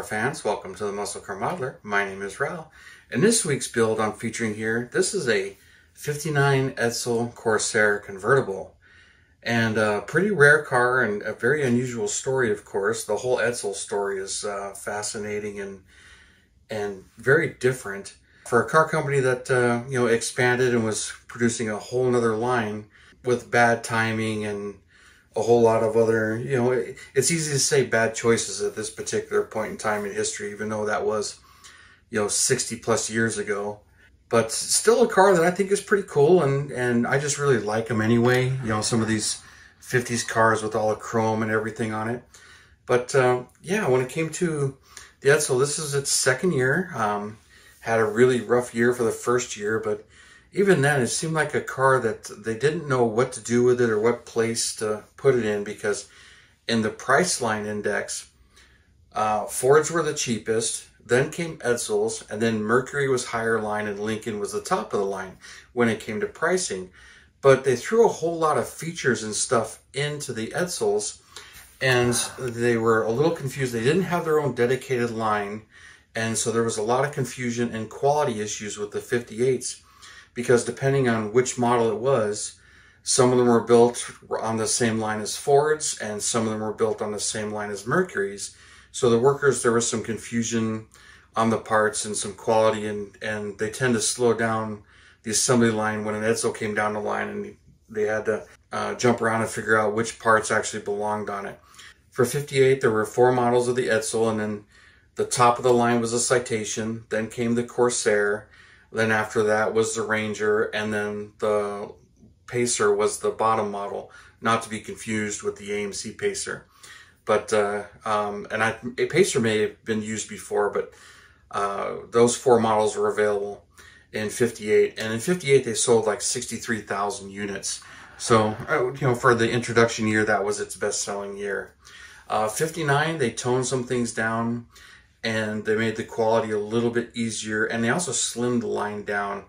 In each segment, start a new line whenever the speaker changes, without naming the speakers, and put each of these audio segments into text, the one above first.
fans, welcome to the Muscle Car Modeler. My name is Ral, and this week's build I'm featuring here, this is a 59 Edsel Corsair Convertible. And a pretty rare car and a very unusual story, of course. The whole Edsel story is fascinating and very different. For a car company that expanded and was producing a whole nother line with bad timing and a whole lot of other, it's easy to say bad choices at this particular point in time in history, even though that was, 60 plus years ago. But still a car that I think is pretty cool, and I just really like them anyway. Some of these 50s cars with all the chrome and everything on it. But yeah, when it came to the Edsel, this is its second year. Had a really rough year for the first year, but even then, it seemed like a car that they didn't know what to do with it or what place to put it in, because in the Priceline index, Fords were the cheapest, then came Edsels, and then Mercury was higher line and Lincoln was the top of the line when it came to pricing. But they threw a whole lot of features and stuff into the Edsels, and they were a little confused. They didn't have their own dedicated line, and so there was a lot of confusion and quality issues with the 58s. Because depending on which model it was, some of them were built on the same line as Fords, and some of them were built on the same line as Mercury's. So the workers, there was some confusion on the parts and some quality, and they tend to slow down the assembly line when an Edsel came down the line, and they had to jump around and figure out which parts actually belonged on it. For 58, there were 4 models of the Edsel, and then the top of the line was a Citation, then came the Corsair. Then after that was the Ranger, and then the Pacer was the bottom model, not to be confused with the AMC Pacer. But a Pacer may have been used before, but those 4 models were available in 58. And in 58, they sold like 63,000 units. So, for the introduction year, that was its best-selling year. 59, they toned some things down, and they made the quality a little bit easier, and they also slimmed the line down,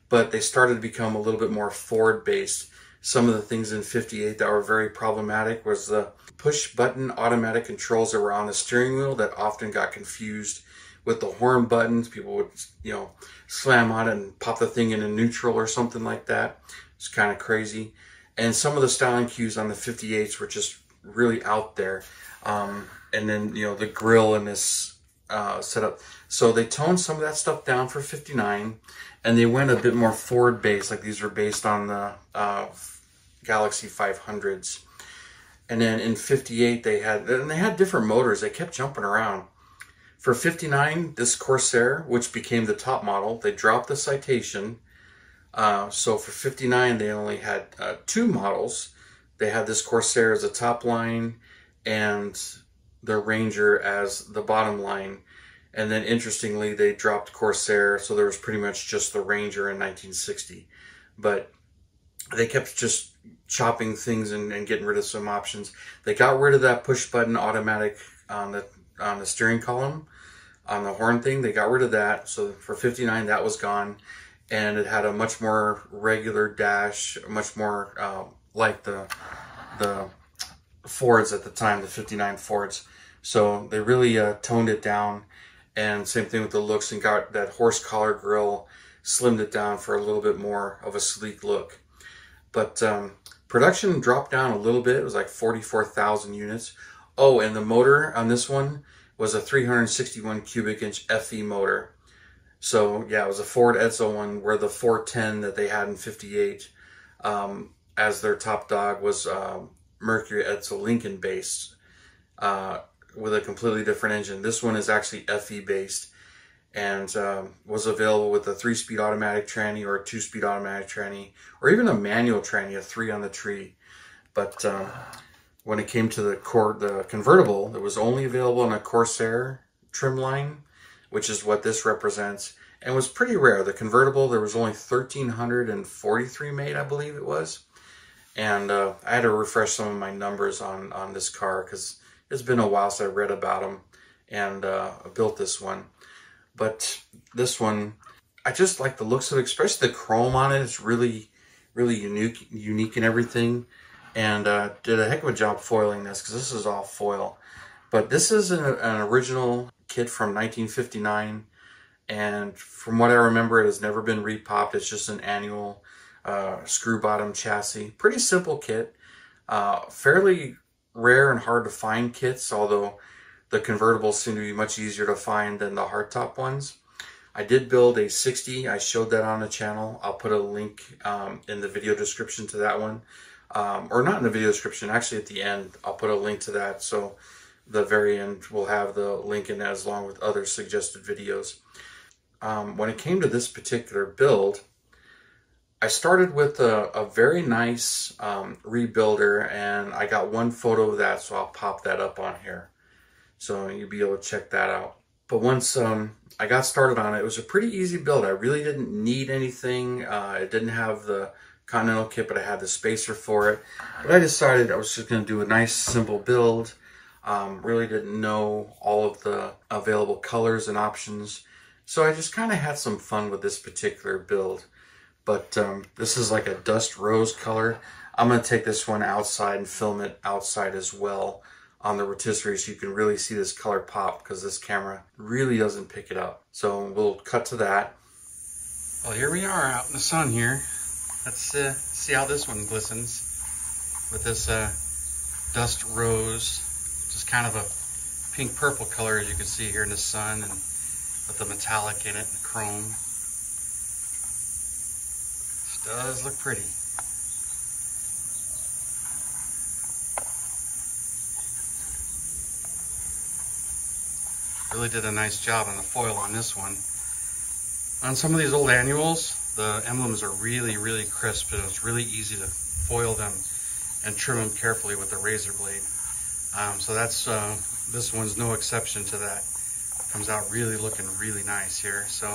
but they started to become a little bit more Ford-based. Some of the things in 58 that were very problematic was the push-button automatic controls that were on the steering wheel that often got confused with the horn buttons. People would, slam on it and pop the thing into neutral or something like that. It's kind of crazy. And some of the styling cues on the 58s were just really out there. And then, the grille in this setup. So they toned some of that stuff down for 59, and they went a bit more Ford based, like these were based on the Galaxy 500s. And then in 58 they had different motors. They kept jumping around. For 59, this Corsair, which became the top model, they dropped the Citation. So for 59 they only had 2 models. They had this Corsair as a top line and the Ranger as the bottom line. And then interestingly, they dropped Corsair, so there was pretty much just the Ranger in 1960. But they kept just chopping things and getting rid of some options. They got rid of that push-button automatic on the steering column, on the horn thing. They got rid of that. So for 59, that was gone. And it had a much more regular dash, much more like the Fords at the time, the 59 Fords. So they really toned it down, and same thing with the looks, and got that horse collar grille, slimmed it down for a little bit more of a sleek look. But production dropped down a little bit. It was like 44,000 units. Oh, and the motor on this one was a 361 cubic inch FE motor. So yeah, it was a Ford Edsel one, where the 410 that they had in 58 as their top dog was Mercury Edsel Lincoln based, with a completely different engine. This one is actually FE based, and was available with a 3-speed automatic tranny or a 2-speed automatic tranny, or even a manual tranny, a 3 on the tree. But when it came to the convertible, it was only available in a Corsair trim line, which is what this represents, and was pretty rare. The convertible, there was only 1,343 made, I believe it was. And I had to refresh some of my numbers on this car, because it's been a while since I read about them, and built this one. But this one, I just like the looks of it, especially the chrome on it. It's really, really unique and everything. And did a heck of a job foiling this, because this is all foil. But this is an original kit from 1959, and from what I remember, it has never been repopped. It's just an annual screw bottom chassis. Pretty simple kit. Fairly rare and hard to find kits, although the convertibles seem to be much easier to find than the hardtop ones. I did build a 60. I showed that on the channel. I'll put a link in the video description to that one. Or not in the video description, actually at the end. I'll put a link to that, so the very end will have the link in that along with other suggested videos. When it came to this particular build, I started with a very nice rebuilder, and I got one photo of that, so I'll pop that up on here. So you'll be able to check that out. But once I got started on it, it was a pretty easy build. I really didn't need anything. It didn't have the Continental kit, but I had the spacer for it. But I decided I was just going to do a nice, simple build. Really didn't know all of the available colors and options. So I just kind of had some fun with this particular build. But this is like a dust rose color. I'm going to take this one outside and film it outside as well on the rotisserie so you can really see this color pop, because this camera really doesn't pick it up. So we'll cut to that. Well, here we are out in the sun here. Let's see how this one glistens with this dust rose. Just kind of a pink purple color, as you can see here in the sun, and with the metallic in it and chrome. This does look pretty. Really did a nice job on the foil on this one. On some of these old annuals, the emblems are really, really crisp, and it's really easy to foil them and trim them carefully with a razor blade. So that's this one's no exception to that. Comes out really looking really nice here. So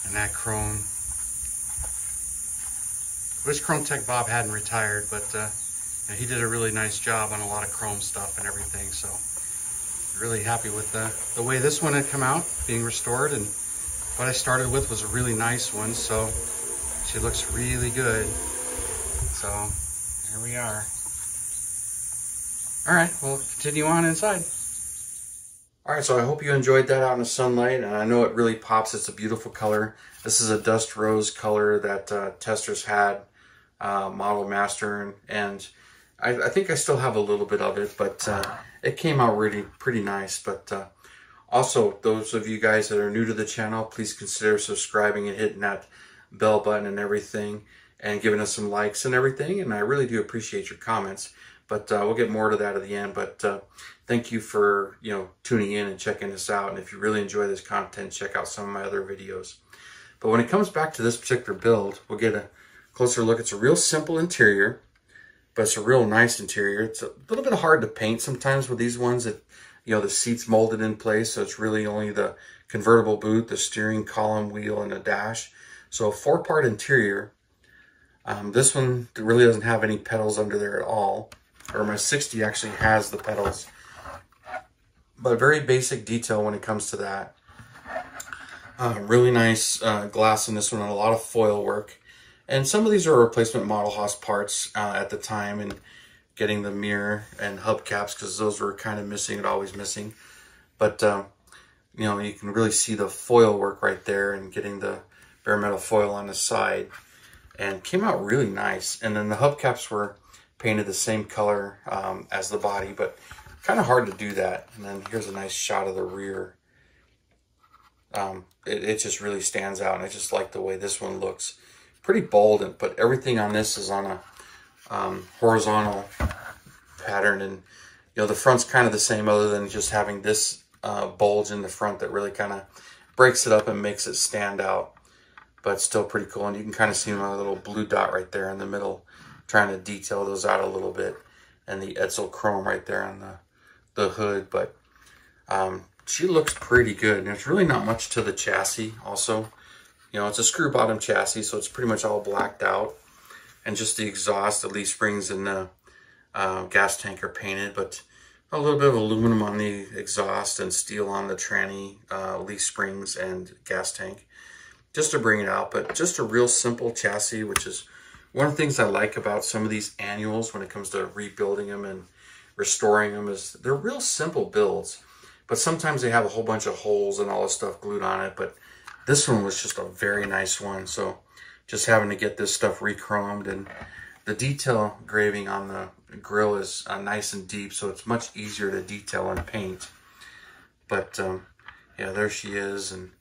and that chrome. Wish Chrome Tech Bob hadn't retired, but he did a really nice job on a lot of chrome stuff and everything. So really happy with the way this one had come out, being restored, and what I started with was a really nice one, so she looks really good. So here we are. All right, we'll continue on inside. All right, so I hope you enjoyed that out in the sunlight, and I know it really pops. It's a beautiful color. This is a dust rose color that testers had, Model Master, and I think I still have a little bit of it, but it came out really pretty nice. But also, those of you guys that are new to the channel, please consider subscribing and hitting that bell button and everything, and giving us some likes and everything. And I really do appreciate your comments. But we'll get more to that at the end. But thank you for tuning in and checking this out. And if you really enjoy this content, check out some of my other videos. But when it comes back to this particular build, we'll get a closer look. It's a real simple interior, but it's a real nice interior. It's a little bit hard to paint sometimes with these ones. That the seat's molded in place, so it's really only the convertible boot, the steering column, wheel, and a dash. So a 4-part interior. This one really doesn't have any pedals under there at all. Or my 60 actually has the pedals. But very basic detail when it comes to that. Really nice glass in this one, and a lot of foil work. And some of these are replacement Model Haus parts at the time, and getting the mirror and hubcaps, because those were kind of missing and always missing. But you can really see the foil work right there, and getting the bare metal foil on the side, and came out really nice. And then the hubcaps were painted the same color as the body, but kind of hard to do that. And then here's a nice shot of the rear. It just really stands out, and I just like the way this one looks. Pretty bold, but everything on this is on a horizontal pattern, and the front's kind of the same, other than just having this bulge in the front that really kind of breaks it up and makes it stand out. But still pretty cool, and you can kind of see my little blue dot right there in the middle, trying to detail those out a little bit, and the Edsel chrome right there on the hood. But she looks pretty good, and there's really not much to the chassis also. It's a screw bottom chassis, so it's pretty much all blacked out, and just the exhaust, the leaf springs, and the gas tank are painted, but a little bit of aluminum on the exhaust and steel on the tranny, leaf springs, and gas tank, just to bring it out. But just a real simple chassis, which is one of the things I like about some of these annuals when it comes to rebuilding them and restoring them is they're real simple builds, but sometimes they have a whole bunch of holes and all this stuff glued on it. But this one was just a very nice one. So just having to get this stuff re-chromed, and the detail engraving on the grill is nice and deep, so it's much easier to detail and paint. But yeah, there she is, and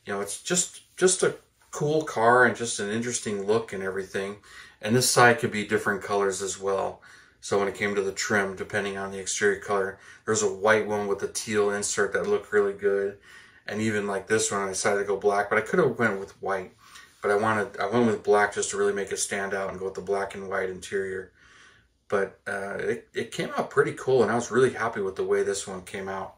you know, it's just a cool car and just an interesting look and everything. And this side could be different colors as well. So when it came to the trim, depending on the exterior color, there's a white one with a teal insert that looked really good. And even like this one, I decided to go black, but I could have went with white. But I went with black just to really make it stand out and go with the black and white interior. But it came out pretty cool, and I was really happy with the way this one came out.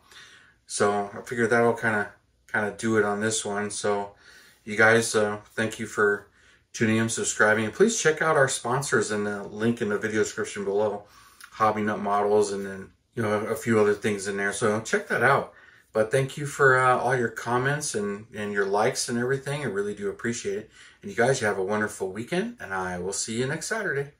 So I figured that'll kind of do it on this one. So you guys, thank you for tuning in, subscribing, and please check out our sponsors in the link in the video description below. Hobby Nut Models, and then a few other things in there. So check that out. But thank you for all your comments and your likes and everything. I really do appreciate it. And you guys, you have a wonderful weekend, and I will see you next Saturday.